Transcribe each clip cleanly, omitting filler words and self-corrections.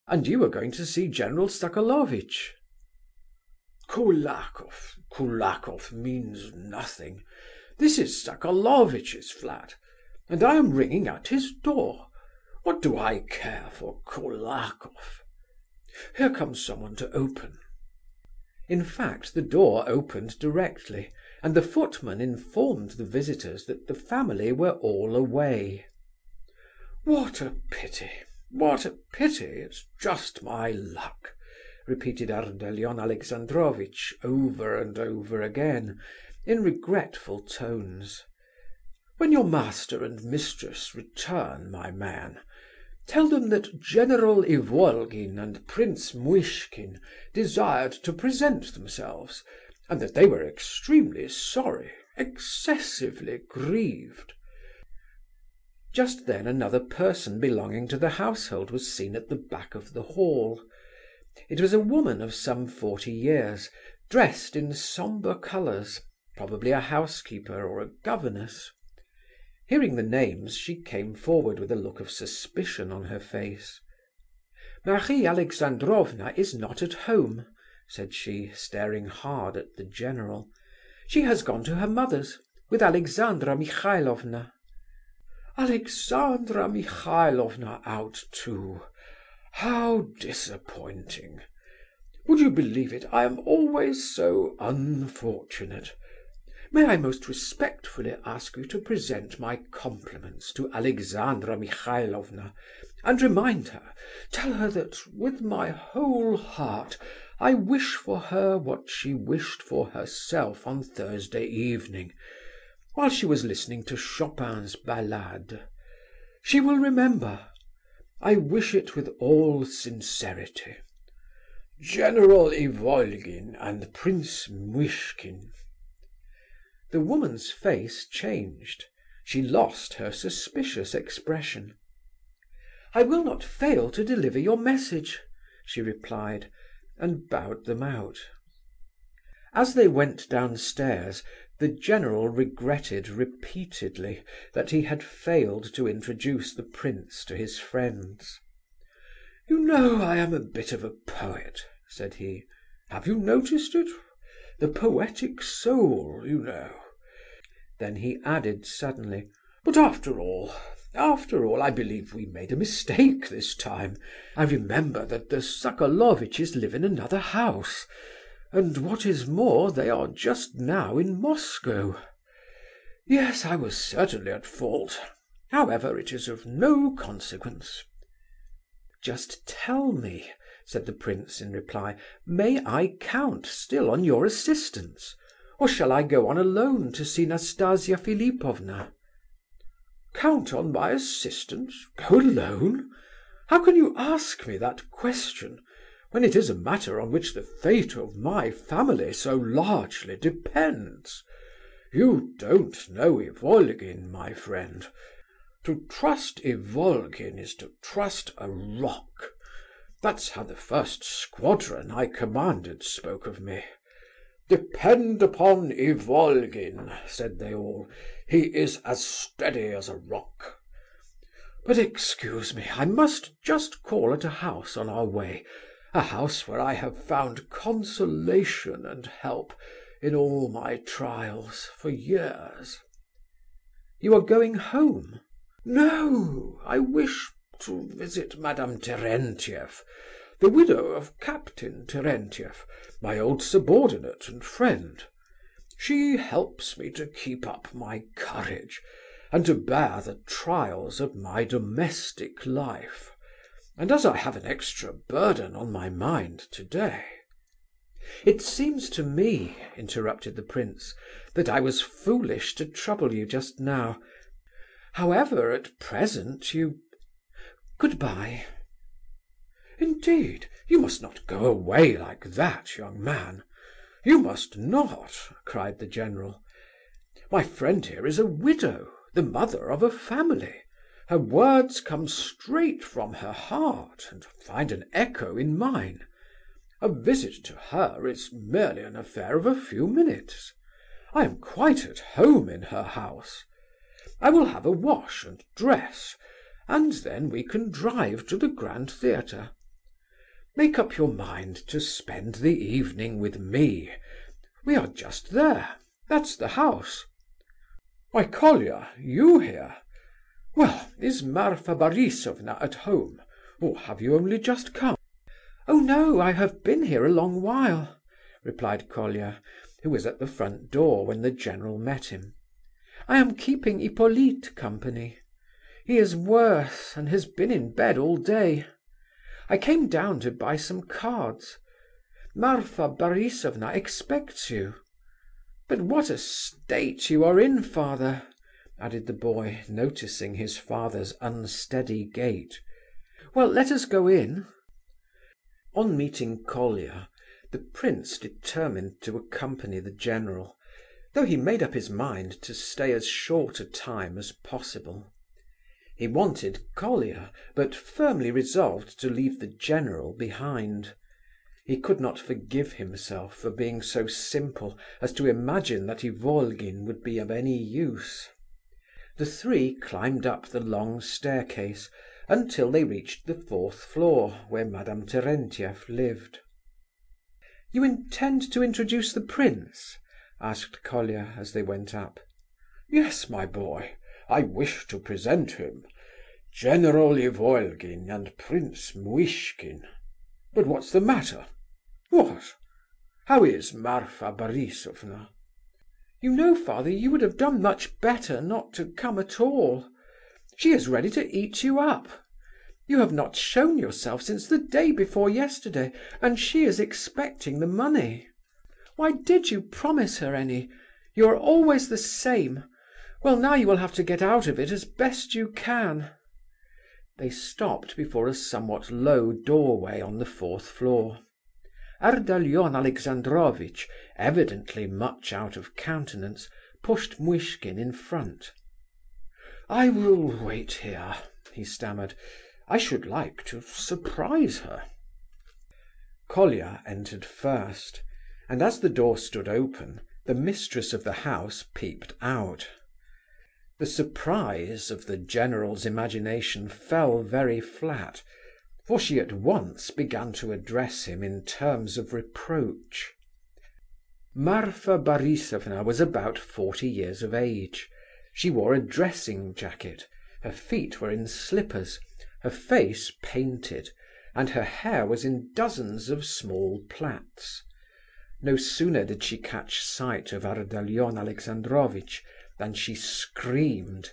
And you were going to see General Sokolovitch." Kulakov means nothing. This is Sokolovitch's flat, and I am ringing at his door. What do I care for Kulakov? Here comes someone to open." In fact, the door opened directly, and the footman informed the visitors that the family were all away. "What a pity! What a pity! It's just my luck," repeated Ardalion Alexandrovitch over and over again, in regretful tones. "When your master and mistress return, my man, tell them that General Ivolgin and Prince Muishkin desired to present themselves, and that they were extremely sorry, excessively grieved." Just then another person belonging to the household was seen at the back of the hall. It was a woman of some 40 years, dressed in sombre colours, probably a housekeeper or a governess. Hearing the names, she came forward with a look of suspicion on her face. "Marie Alexandrovna is not at home," said she, staring hard at the general. "She has gone to her mother's, with Alexandra Mikhailovna." "Alexandra Mikhailovna out too? How disappointing! Would you believe it, I am always so unfortunate. May I most respectfully ask you to present my compliments to Alexandra Mikhailovna, and remind her, tell her that, with my whole heart, I wish for her what she wished for herself on Thursday evening, while she was listening to Chopin's ballade. She will remember. I wish it with all sincerity. General Ivolgin and Prince Muishkin." The woman's face changed. She lost her suspicious expression. "I will not fail to deliver your message," she replied, and bowed them out. As they went downstairs, the general regretted repeatedly that he had failed to introduce the prince to his friends. "You know, I am a bit of a poet," said he. "Have you noticed it? The poetic soul, you know." Then he added suddenly, "But after all, I believe we made a mistake this time. I remember that the Sokolovitches live in another house, and what is more, they are just now in Moscow. Yes, I was certainly at fault. However, it is of no consequence." "Just tell me," said the prince in reply, "may I count still on your assistance? Or shall I go on alone to see Nastasia Philipovna?" "Count on my assistance? Go alone? How can you ask me that question, when it is a matter on which the fate of my family so largely depends? You don't know Ivolgin, my friend. To trust Ivolgin is to trust a rock. That's how the first squadron I commanded spoke of me. 'Depend upon Ivolgin,' said they all. 'He is as steady as a rock.' But excuse me, I must just call at a house on our way, a house where I have found consolation and help in all my trials for years." "You are going home?" "No, I wish to visit Madame Terentieff, the widow of Captain Terentieff, my old subordinate and friend. She helps me to keep up my courage, and to bear the trials of my domestic life. And as I have an extra burden on my mind today—" "It seems to me," interrupted the prince, "that I was foolish to trouble you just now. However, at present you... Goodbye." "Indeed, you must not go away like that, young man. You must not," cried the general. "My friend here is a widow, the mother of a family. Her words come straight from her heart, and find an echo in mine. A visit to her is merely an affair of a few minutes. I am quite at home in her house. I will have a wash and dress, and then we can drive to the Grand Theatre. Make up your mind to spend the evening with me. We are just there. That's the house." "Why, Colia, you here? Well, is Marfa Borisovna at home, or have you only just come?" "Oh no, I have been here a long while," replied Colia, who was at the front door when the general met him. "I am keeping Hippolyte company. He is worse, and has been in bed all day. I came down to buy some cards. Marfa Borisovna expects you. But what a state you are in, father," added the boy, noticing his father's unsteady gait. "Well, let us go in." On meeting Colia, the prince determined to accompany the general, though he made up his mind to stay as short a time as possible. He wanted Colia, but firmly resolved to leave the general behind. He could not forgive himself for being so simple as to imagine that Ivolgin would be of any use. The three climbed up the long staircase until they reached the 4th floor, where Madame Terentieff lived. "You intend to introduce the prince?" asked Colia as they went up. "Yes, my boy, I wish to present him. General Ivolgin and Prince Muishkin. But what's the matter? What? How is Marfa Borisovna?" "You know, father, you would have done much better not to come at all. She is ready to eat you up. You have not shown yourself since the day before yesterday, and she is expecting the money. Why did you promise her any? You are always the same. Well, now you will have to get out of it as best you can." They stopped before a somewhat low doorway on the 4th floor. Ardalion Alexandrovitch, evidently much out of countenance, pushed Muishkin in front. "I will wait here," he stammered. "I should like to surprise her." Colia entered first, and as the door stood open, the mistress of the house peeped out. The surprise of the general's imagination fell very flat, for she at once began to address him in terms of reproach. Marfa Borisovna was about 40 years of age. She wore a dressing jacket, her feet were in slippers, her face painted, and her hair was in dozens of small plaits. No sooner did she catch sight of Ardalion Alexandrovitch than she screamed.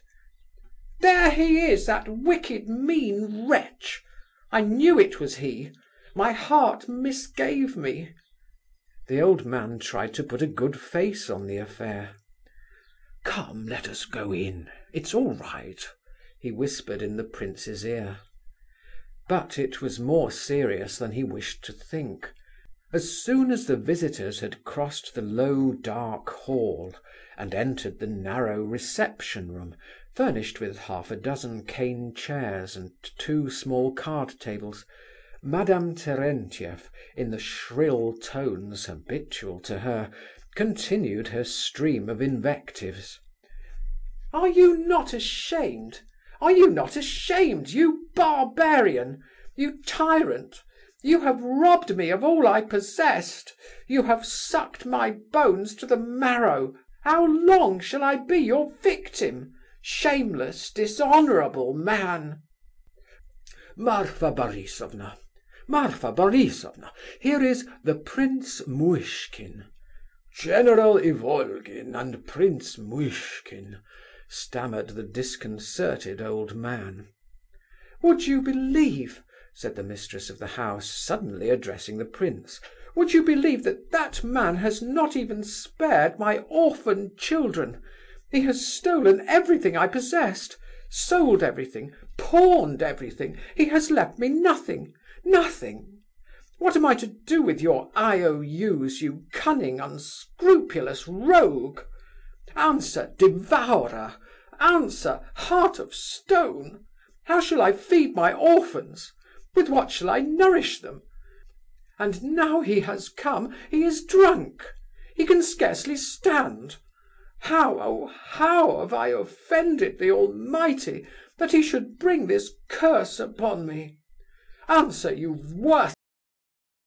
"There he is, that wicked, mean wretch! I knew it was he. My heart misgave me." The old man tried to put a good face on the affair. "Come, let us go in. It's all right," he whispered in the prince's ear. But it was more serious than he wished to think. As soon as the visitors had crossed the low, dark hall and entered the narrow reception-room, furnished with half a dozen cane chairs and 2 small card tables, Madame Terentieff, in the shrill tones habitual to her, continued her stream of invectives. "Are you not ashamed? Are you not ashamed, you barbarian, you tyrant? You have robbed me of all I possessed. You have sucked my bones to the marrow. How long shall I be your victim? Shameless, dishonourable man!" "Marfa Borisovna, Marfa Borisovna, here is the Prince Muishkin." "General Ivolgin and Prince Muishkin," stammered the disconcerted old man. "Would you believe," said the mistress of the house, suddenly addressing the prince, "would you believe that that man has not even spared my orphan children? He has stolen everything I possessed, sold everything, pawned everything. He has left me nothing, nothing. What am I to do with your IOUs, you cunning, unscrupulous rogue? Answer, devourer! Answer, heart of stone! How shall I feed my orphans? With what shall I nourish them? And now he has come, he is drunk. He can scarcely stand. How, oh how have I offended the Almighty that he should bring this curse upon me? Answer, you worthless